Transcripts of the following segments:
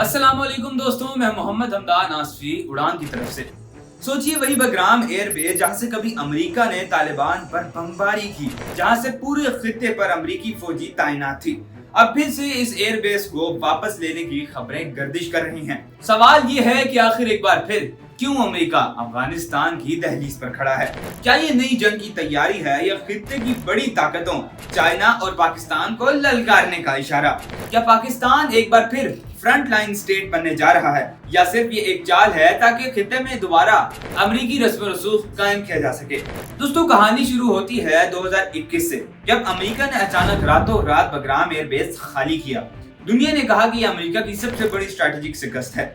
अस्सलाम वालेकुम दोस्तों, मैं मोहम्मद हमदान आसफी उड़ान की तरफ से। सोचिए वही बगराम एयर बेस जहाँ से कभी अमेरिका ने तालिबान पर बमबारी की, जहाँ से पूरे खित्ते पर अमेरिकी फौजी तैनात थी। अब फिर से इस एयर बेस को वापस लेने की खबरें गर्दिश कर रही हैं। सवाल ये है कि आखिर एक बार फिर क्यों अमेरिका अफगानिस्तान की दहलीज पर खड़ा है? क्या ये नई जंग की तैयारी है या खित्ते की बड़ी ताकतों चाइना और पाकिस्तान को ललकारने का इशारा? क्या पाकिस्तान एक बार फिर फ्रंट लाइन स्टेट बनने जा रहा है या सिर्फ ये एक चाल है ताकि खित्ते में दोबारा अमेरिकी रस्म रसूख कायम किया जा सके? दोस्तों, कहानी शुरू होती है 2021 से, जब अमेरिका ने अचानक रातों रात बगराम एयर बेस खाली किया। दुनिया ने कहा कि ये अमेरिका की सबसे बड़ी स्ट्रेटेजिक शिकस्त है,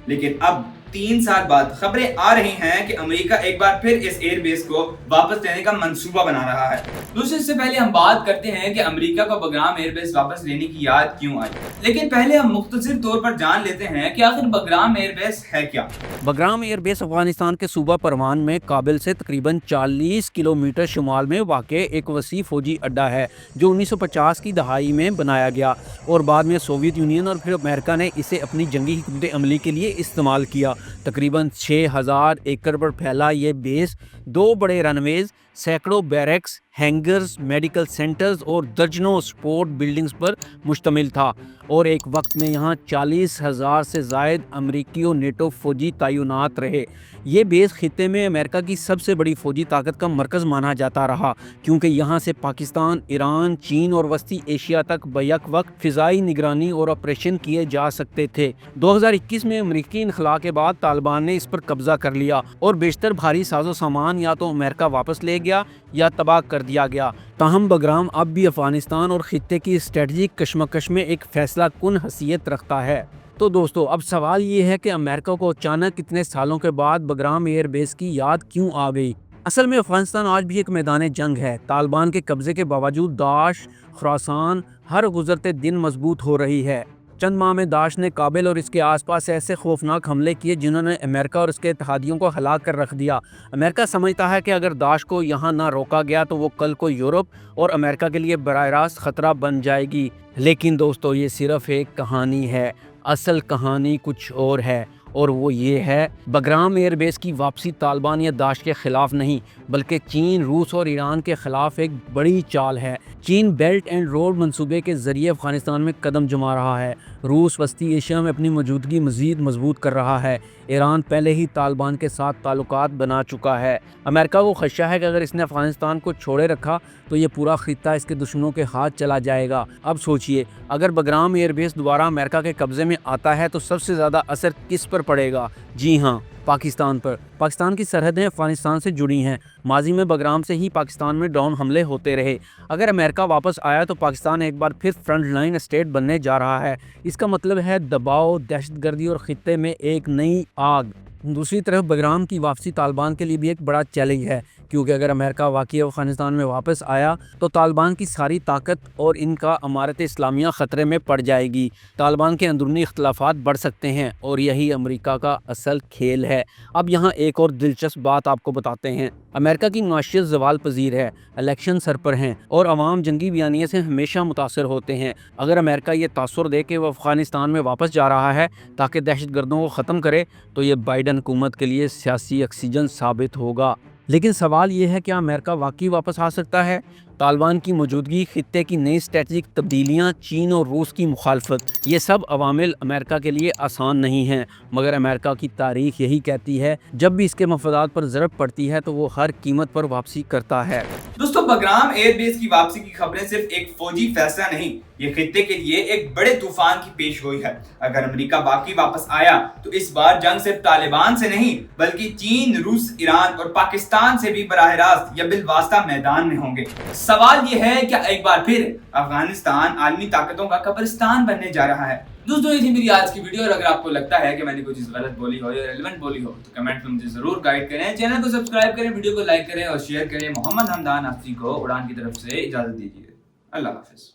लेकिन अब 3 साल बाद खबरें आ रही हैं कि अमेरिका एक बार फिर इस एयर बेस को वापस लेने का मंसूबा बना रहा है। दोस्तों, इससे पहले हम बात करते हैं कि अमेरिका को बगराम एयर बेस वापस लेने की याद क्यों आई, लेकिन पहले हम मुख्तसर तौर पर जान लेते हैं कि आखिर बगराम एयर बेस है क्या। बगराम एयर बेस अफगानिस्तान के सूबा परवान में काबिल से तकरीबन 40 किलोमीटर शुमाल में वाक़े एक वसी फौजी अड्डा है जो 1950 की दहाई में बनाया गया और बाद में सोवियत यूनियन और फिर अमेरिका ने इसे अपनी जंगी हिकमत अमली के लिए इस्तेमाल किया। तकरीबन 6000 एकड़ पर फैला ये बेस 2 बड़े रनवेज, सैकड़ों बैरक्स, हैंगर्स, मेडिकल सेंटर्स और दर्जनों स्पोर्ट बिल्डिंग्स पर मुश्तमिल था और एक वक्त में यहाँ 40,000 से ज़ायद अमरीकी और नेटो फौजी तैनात रहे। ये बेस खित्ते में अमेरिका की सबसे बड़ी फौजी ताकत का मरकज़ माना जाता रहा, क्योंकि यहाँ से पाकिस्तान, ईरान, चीन और वस्ती एशिया तक बैक वक्त फ़िज़ाई निगरानी और ऑपरेशन किए जा सकते थे। 2021 में अमरीकी इनखला के बाद तालिबान ने इस पर कब्ज़ा कर लिया और बेशतर भारी साजो सामान या तो अमेरिका वापस ले गया या तबाह कर दिया गया। ताहम बगराम अब भी अफगानिस्तान और खित्ते की स्ट्रेटजिक कशमकश में एक फैसला कुन हैसियत रखता है। तो दोस्तों, अब सवाल ये है कि अमेरिका को अचानक इतने सालों के बाद बगराम एयर बेस की याद क्यों आ गई? असल में अफगानिस्तान आज भी एक मैदान जंग है। तालिबान के कब्जे के बावजूद दाश खुरासान हर गुजरते दिन मजबूत हो रही है। चंद माह में दाश ने काबिल और इसके आसपास ऐसे खौफनाक हमले किए जिन्होंने अमेरिका और इसके इत्तेहादियों को हलाक कर रख दिया। अमेरिका समझता है कि अगर दाश को यहाँ ना रोका गया तो वो कल को यूरोप और अमेरिका के लिए बराह रास्त ख़तरा बन जाएगी। लेकिन दोस्तों, ये सिर्फ एक कहानी है। असल कहानी कुछ और है, और वो ये है बगराम एयर बेस की वापसी तालिबान या दाश के ख़िलाफ़ नहीं, बल्कि चीन, रूस और ईरान के ख़िलाफ़ एक बड़ी चाल है। चीन बेल्ट एंड रोड मंसूबे के ज़रिए अफ़गानिस्तान में कदम जमा रहा है। रूस वस्ती एशिया में अपनी मौजूदगी मज़ीद मजबूत कर रहा है। ईरान पहले ही तालिबान के साथ ताल्लुकात बना चुका है। अमेरिका को खदशा है कि अगर इसने अफ़गानिस्तान को छोड़े रखा तो ये पूरा खित्ता इसके दुश्मनों के हाथ चला जाएगा। अब सोचिए, अगर बगराम एयर बेस दोबारा अमेरिका के कब्ज़े में आता है तो सबसे ज़्यादा असर किस पर पड़ेगा? जी हाँ, पाकिस्तान पर। पाकिस्तान की सरहदें अफ़गानिस्तान से जुड़ी हैं। माजी में बगराम से ही पाकिस्तान में ड्रोन हमले होते रहे। अगर अमेरिका वापस आया तो पाकिस्तान एक बार फिर फ्रंट लाइन स्टेट बनने जा रहा है। इसका मतलब है दबाव, दहशतगर्दी और खित्ते में एक नई आग। दूसरी तरफ बगराम की वापसी तालिबान के लिए भी एक बड़ा चैलेंज है, क्योंकि अगर अमेरिका वाकई अफ़गानिस्तान में वापस आया तो तालिबान की सारी ताकत और इनका अमारत इस्लामिया ख़तरे में पड़ जाएगी। तालिबान के अंदरूनी इख्तलाफात बढ़ सकते हैं और यही अमेरिका का असल खेल है। अब यहाँ एक और दिलचस्प बात आपको बताते हैं। अमेरिका की माशियत ज़वाल पजीर है, इलेक्शन सर पर हैं और अवाम जंगी बयानिए से हमेशा मुतासर होते हैं। अगर अमेरिका ये तासुर दे कि वह अफ़गानिस्तान में वापस जा रहा है ताकि दहशत गर्दों को ख़त्म करे, तो ये बाइडन हुकूमत के लिए सियासी ऑक्सीजन साबित होगा। लेकिन सवाल ये है, क्या अमेरिका वाकई वापस आ सकता है? तालिबान की मौजूदगी, खित्ते की नई स्ट्रेटजिक तब्दीलियाँ, चीन और रूस की मुखालफत, ये सब अवामिल अमेरिका के लिए आसान नहीं हैं। मगर अमेरिका की तारीख यही कहती है, जब भी इसके मफादात पर ज़रूरत पड़ती है तो वो हर कीमत पर वापसी करता है। दोस्तों, बगराम एयर बेस की वापसी की खबरें सिर्फ एक फौजी फैसला नहीं, ये खित्ते के लिए एक बड़े तूफान की पेशगोई है। अगर अमेरिका वाकई वापस आया तो इस बार जंग सिर्फ तालिबान से नहीं, बल्कि चीन, रूस, ईरान और पाकिस्तान से भी बराह रास्त या बिलवास्ता मैदान में होंगे। सवाल ये है, क्या एक बार फिर अफगानिस्तान आलमी ताकतों का कब्रिस्तान बनने जा रहा है? दोस्तों, ये थी मेरी आज की वीडियो और अगर आपको लगता है कि मैंने कोई चीज गलत बोली हो या रेलेवेंट बोली हो तो कमेंट में मुझे जरूर गाइड करें। चैनल को सब्सक्राइब करें, वीडियो को लाइक करें और शेयर करें। मोहम्मद हमदान आसफी को उड़ान की तरफ से इजाजत दीजिए। अल्लाह हाफिज।